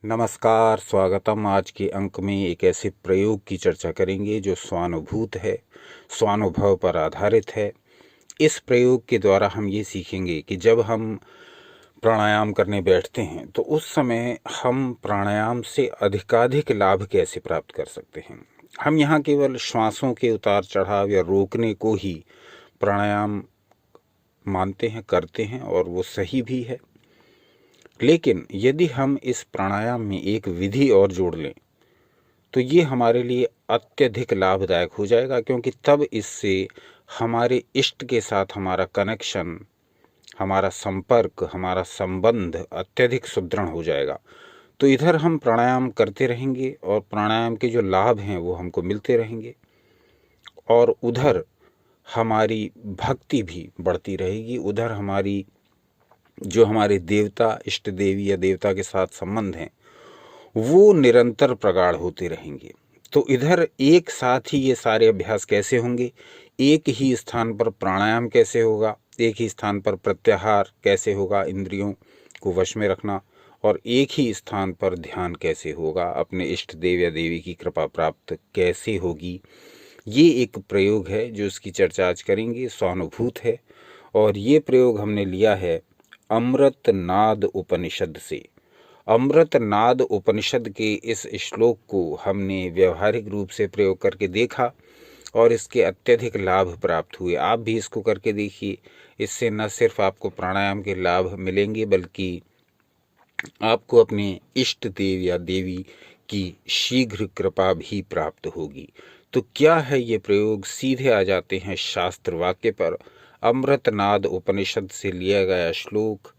नमस्कार, स्वागतम। आज के अंक में एक ऐसे प्रयोग की चर्चा करेंगे जो स्वानुभूत है, स्वानुभव पर आधारित है। इस प्रयोग के द्वारा हम ये सीखेंगे कि जब हम प्राणायाम करने बैठते हैं तो उस समय हम प्राणायाम से अधिकाधिक लाभ कैसे प्राप्त कर सकते हैं। हम यहाँ केवल श्वासों के उतार चढ़ाव या रोकने को ही प्राणायाम मानते हैं, करते हैं, और वो सही भी है। लेकिन यदि हम इस प्राणायाम में एक विधि और जोड़ लें तो ये हमारे लिए अत्यधिक लाभदायक हो जाएगा, क्योंकि तब इससे हमारे इष्ट के साथ हमारा कनेक्शन, हमारा संपर्क, हमारा संबंध अत्यधिक सुदृढ़ हो जाएगा। तो इधर हम प्राणायाम करते रहेंगे और प्राणायाम के जो लाभ हैं वो हमको मिलते रहेंगे, और उधर हमारी भक्ति भी बढ़ती रहेगी। उधर हमारी जो हमारे देवता, इष्ट देवी या देवता के साथ संबंध हैं वो निरंतर प्रगाढ़ होते रहेंगे। तो इधर एक साथ ही ये सारे अभ्यास कैसे होंगे, एक ही स्थान पर प्राणायाम कैसे होगा, एक ही स्थान पर प्रत्याहार कैसे होगा, इंद्रियों को वश में रखना, और एक ही स्थान पर ध्यान कैसे होगा, अपने इष्ट देव या देवी की कृपा प्राप्त कैसे होगी, ये एक प्रयोग है जो इसकी चर्चा आज करेंगे। स्वानुभूत है, और ये प्रयोग हमने लिया है अमृत नाद उपनिषद से। अमृत नाद उपनिषद के इस श्लोक को हमने व्यवहारिक रूप से प्रयोग करके देखा और इसके अत्यधिक लाभ प्राप्त हुए। आप भी इसको करके देखिए। इससे न सिर्फ आपको प्राणायाम के लाभ मिलेंगे बल्कि आपको अपने इष्ट देव या देवी की शीघ्र कृपा भी प्राप्त होगी। तो क्या है ये प्रयोग, सीधे आ जाते हैं शास्त्र वाक्य पर। अमृतनाद उपनिषद से लिया गया श्लोक,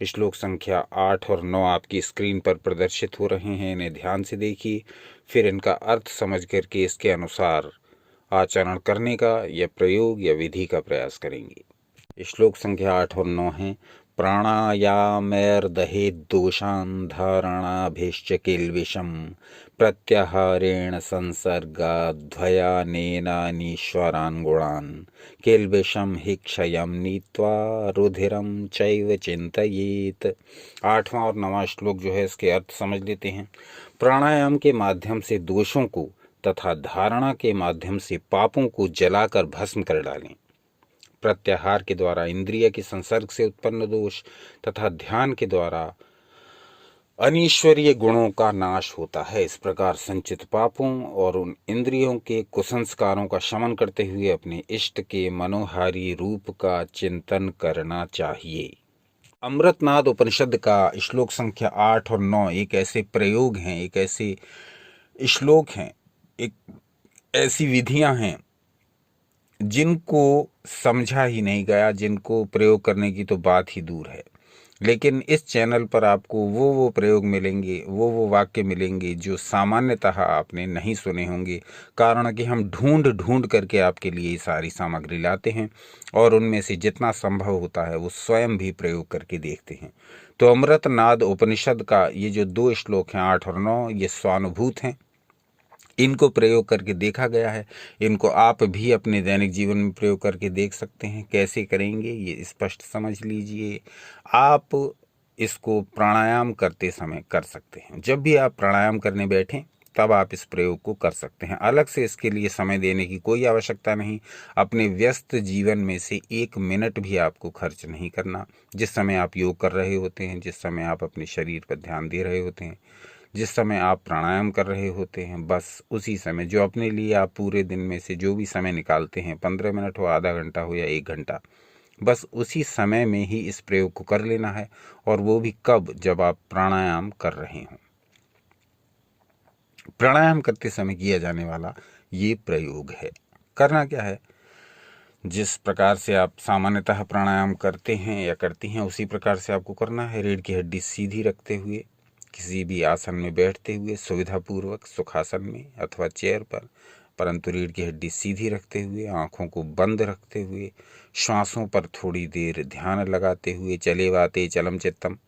श्लोक संख्या 8 और 9 आपकी स्क्रीन पर प्रदर्शित हो रहे हैं। इन्हें ध्यान से देखिए, फिर इनका अर्थ समझ करके इसके अनुसार आचरण करने का या प्रयोग या विधि का प्रयास करेंगे। श्लोक संख्या 8 और 9 हैं। प्राणायामैर्दहेद् दोषान् धारणाभिश्च किल्बिषं प्रत्याहारेण संसर्गाद्भयानेनानीश्वरान् गुणान् किल्बिषं हि क्षयं नीत्वा रुधिरं चैव चिन्तयेत्। 8वां और 9वां श्लोक जो है इसके अर्थ समझ लेते हैं। प्राणायाम के माध्यम से दोषों को तथा धारणा के माध्यम से पापों को जलाकर भस्म कर डालें। प्रत्याहार के द्वारा इंद्रिय के संसर्ग से उत्पन्न दोष तथा ध्यान के द्वारा अनीश्वरीय गुणों का नाश होता है। इस प्रकार संचित पापों और उन इंद्रियों के कुसंस्कारों का शमन करते हुए अपने इष्ट के मनोहारी रूप का चिंतन करना चाहिए। अमृतनाद उपनिषद का श्लोक संख्या 8 और 9 एक ऐसे प्रयोग हैं, एक ऐसे श्लोक हैं, एक ऐसी विधियां हैं जिनको समझा ही नहीं गया, जिनको प्रयोग करने की तो बात ही दूर है। लेकिन इस चैनल पर आपको वो प्रयोग मिलेंगे, वो वाक्य मिलेंगे जो सामान्यतः आपने नहीं सुने होंगे। कारण कि हम ढूंढ ढूंढ करके आपके लिए सारी सामग्री लाते हैं और उनमें से जितना संभव होता है वो स्वयं भी प्रयोग करके देखते हैं। तो अमृतनाद उपनिषद का ये जो 2 श्लोक हैं 8 और 9, ये स्वानुभूत हैं। इनको प्रयोग करके देखा गया है। इनको आप भी अपने दैनिक जीवन में प्रयोग करके देख सकते हैं। कैसे करेंगे ये स्पष्ट समझ लीजिए। आप इसको प्राणायाम करते समय कर सकते हैं। जब भी आप प्राणायाम करने बैठें तब आप इस प्रयोग को कर सकते हैं। अलग से इसके लिए समय देने की कोई आवश्यकता नहीं। अपने व्यस्त जीवन में से 1 मिनट भी आपको खर्च नहीं करना। जिस समय आप योग कर रहे होते हैं, जिस समय आप अपने शरीर पर ध्यान दे रहे होते हैं, जिस समय आप प्राणायाम कर रहे होते हैं, बस उसी समय जो अपने लिए आप पूरे दिन में से जो भी समय निकालते हैं, 15 मिनट हो, आधा घंटा हो या 1 घंटा, बस उसी समय में ही इस प्रयोग को कर लेना है। और वो भी कब, जब आप प्राणायाम कर रहे हों। प्राणायाम करते समय किया जाने वाला ये प्रयोग है। करना क्या है, जिस प्रकार से आप सामान्यतः प्राणायाम करते हैं या करती हैं उसी प्रकार से आपको करना है। रीढ़ की हड्डी सीधी रखते हुए, किसी भी आसन में बैठते हुए, सुविधापूर्वक सुखासन में अथवा चेयर पर, परंतु रीढ़ की हड्डी सीधी रखते हुए, आँखों को बंद रखते हुए, श्वासों पर थोड़ी देर ध्यान लगाते हुए, चले वाते चलम चित्तम।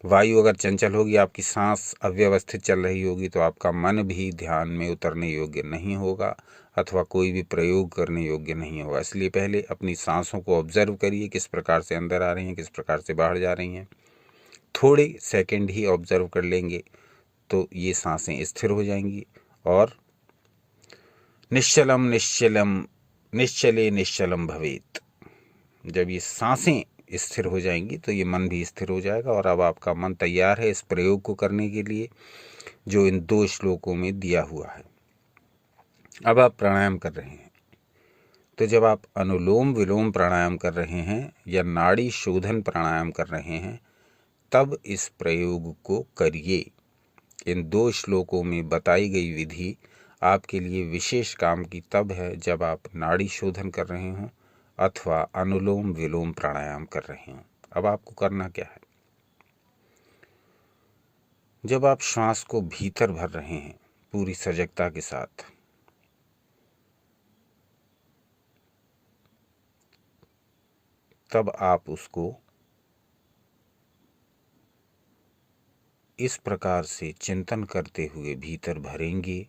वायु अगर चंचल होगी, आपकी सांस अव्यवस्थित चल रही होगी, तो आपका मन भी ध्यान में उतरने योग्य नहीं होगा अथवा कोई भी प्रयोग करने योग्य नहीं होगा। इसलिए पहले अपनी सांसों को ऑब्जर्व करिए, किस प्रकार से अंदर आ रही हैं, किस प्रकार से बाहर जा रही हैं। थोड़े सेकंड ही ऑब्जर्व कर लेंगे तो ये सांसें स्थिर हो जाएंगी। और निश्चलम निश्चलम निश्चले निश्चलम भवेत, जब ये सांसें स्थिर हो जाएंगी तो ये मन भी स्थिर हो जाएगा। और अब आपका मन तैयार है इस प्रयोग को करने के लिए जो इन 2 श्लोकों में दिया हुआ है। अब आप प्राणायाम कर रहे हैं, तो जब आप अनुलोम विलोम प्राणायाम कर रहे हैं या नाड़ी शोधन प्राणायाम कर रहे हैं, तब इस प्रयोग को करिए। इन 2 श्लोकों में बताई गई विधि आपके लिए विशेष काम की तब है जब आप नाड़ी शोधन कर रहे हों अथवा अनुलोम विलोम प्राणायाम कर रहे हों। अब आपको करना क्या है, जब आप श्वास को भीतर भर रहे हैं पूरी सजगता के साथ, तब आप उसको इस प्रकार से चिंतन करते हुए भीतर भरेंगे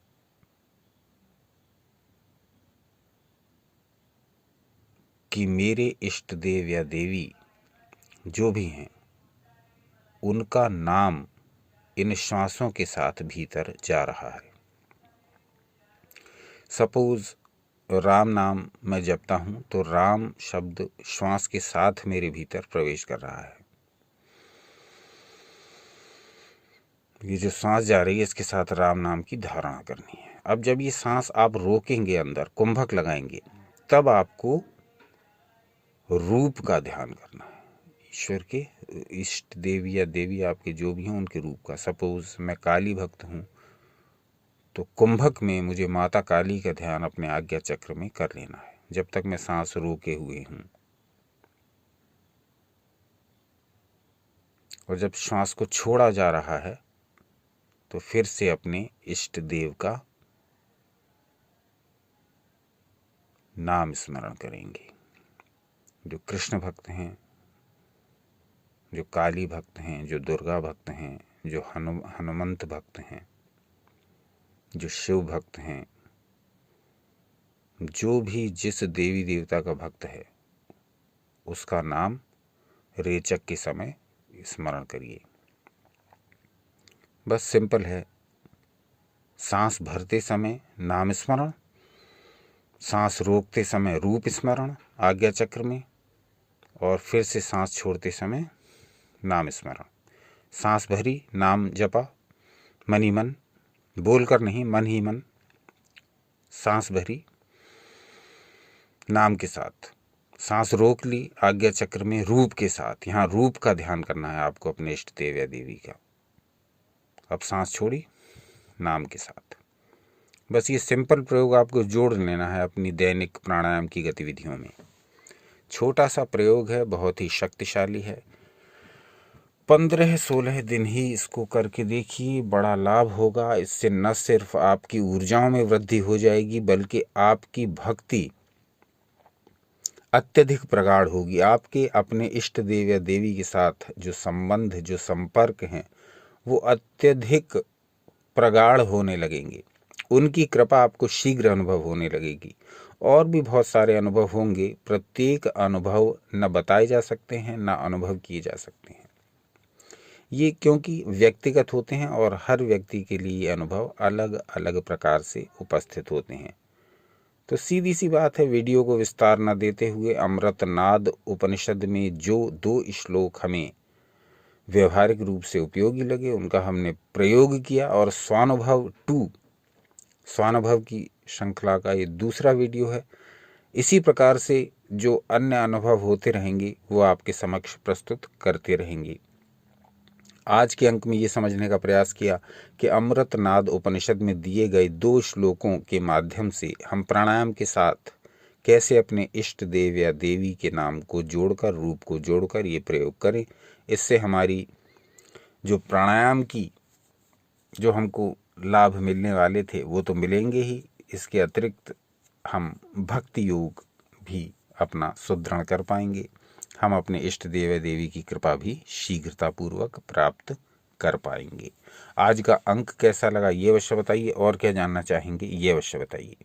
कि मेरे इष्ट देव या देवी जो भी हैं उनका नाम इन श्वासों के साथ भीतर जा रहा है। सपोज राम नाम मैं जपता हूँ तो राम शब्द श्वास के साथ मेरे भीतर प्रवेश कर रहा है। ये जो सांस जा रही है इसके साथ राम नाम की धारणा करनी है। अब जब ये सांस आप रोकेंगे, अंदर कुंभक लगाएंगे, तब आपको रूप का ध्यान करना है। ईश्वर के इष्ट देवी या देवी आपके जो भी हों उनके रूप का। सपोज मैं काली भक्त हूँ तो कुंभक में मुझे माता काली का ध्यान अपने आज्ञा चक्र में कर लेना है जब तक मैं सांस रोके हुए हूँ। और जब श्वास को छोड़ा जा रहा है तो फिर से अपने इष्ट देव का नाम स्मरण करेंगे। जो कृष्ण भक्त हैं, जो काली भक्त हैं, जो दुर्गा भक्त हैं, जो हनुमंत भक्त हैं, जो शिव भक्त हैं, जो भी जिस देवी देवता का भक्त है उसका नाम रेचक के समय स्मरण करिए। बस सिंपल है। सांस भरते समय नाम स्मरण, सांस रोकते समय रूप स्मरण आज्ञा चक्र में, और फिर से सांस छोड़ते समय नाम स्मरण। सांस भरी, नाम जपा मन ही मन, बोलकर नहीं, मन ही मन। सांस भरी नाम के साथ, सांस रोक ली आज्ञा चक्र में रूप के साथ। यहाँ रूप का ध्यान करना है आपको अपने इष्ट देव या देवी का। अब सांस छोड़ी नाम के साथ। बस ये सिंपल प्रयोग आपको जोड़ लेना है अपनी दैनिक प्राणायाम की गतिविधियों में। छोटा सा प्रयोग है, बहुत ही शक्तिशाली है। 15-16 दिन ही इसको करके देखिए, बड़ा लाभ होगा। इससे न सिर्फ आपकी ऊर्जाओं में वृद्धि हो जाएगी बल्कि आपकी भक्ति अत्यधिक प्रगाढ़ होगी। आपके अपने इष्ट देव या देवी के साथ जो संबंध, जो संपर्क हैं, वो अत्यधिक प्रगाढ़ होने लगेंगे। उनकी कृपा आपको शीघ्र अनुभव होने लगेगी। और भी बहुत सारे अनुभव होंगे। प्रत्येक अनुभव न बताए जा सकते हैं, न अनुभव किए जा सकते हैं। ये क्योंकि व्यक्तिगत होते हैं और हर व्यक्ति के लिए ये अनुभव अलग अलग प्रकार से उपस्थित होते हैं। तो सीधी सी बात है, वीडियो को विस्तार न देते हुए अमृतनाद उपनिषद में जो 2 श्लोक हमें व्यवहारिक रूप से उपयोगी लगे उनका हमने प्रयोग किया। और स्वानुभव 2, स्वानुभव की श्रृंखला का ये दूसरा वीडियो है। इसी प्रकार से जो अन्य अनुभव होते रहेंगे वो आपके समक्ष प्रस्तुत करते रहेंगे। आज के अंक में ये समझने का प्रयास किया कि अमृतनाद उपनिषद में दिए गए 2 श्लोकों के माध्यम से हम प्राणायाम के साथ कैसे अपने इष्ट देव या देवी के नाम को जोड़कर, रूप को जोड़कर ये प्रयोग करें। इससे हमारी जो प्राणायाम की जो हमको लाभ मिलने वाले थे वो तो मिलेंगे ही, इसके अतिरिक्त हम भक्ति योग भी अपना सुदृढ़ कर पाएंगे। हम अपने इष्ट देव देवी की कृपा भी शीघ्रतापूर्वक प्राप्त कर पाएंगे। आज का अंक कैसा लगा ये अवश्य बताइए, और क्या जानना चाहेंगे ये अवश्य बताइए।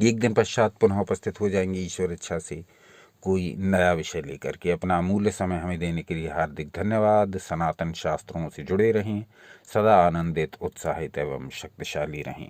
एक दिन पश्चात पुनः उपस्थित हो जाएंगे ईश्वर इच्छा से। कोई नया विषय लेकर के। अपना अमूल्य समय हमें देने के लिए हार्दिक धन्यवाद। सनातन शास्त्रों से जुड़े रहें, सदा आनंदित, उत्साहित एवं शक्तिशाली रहें।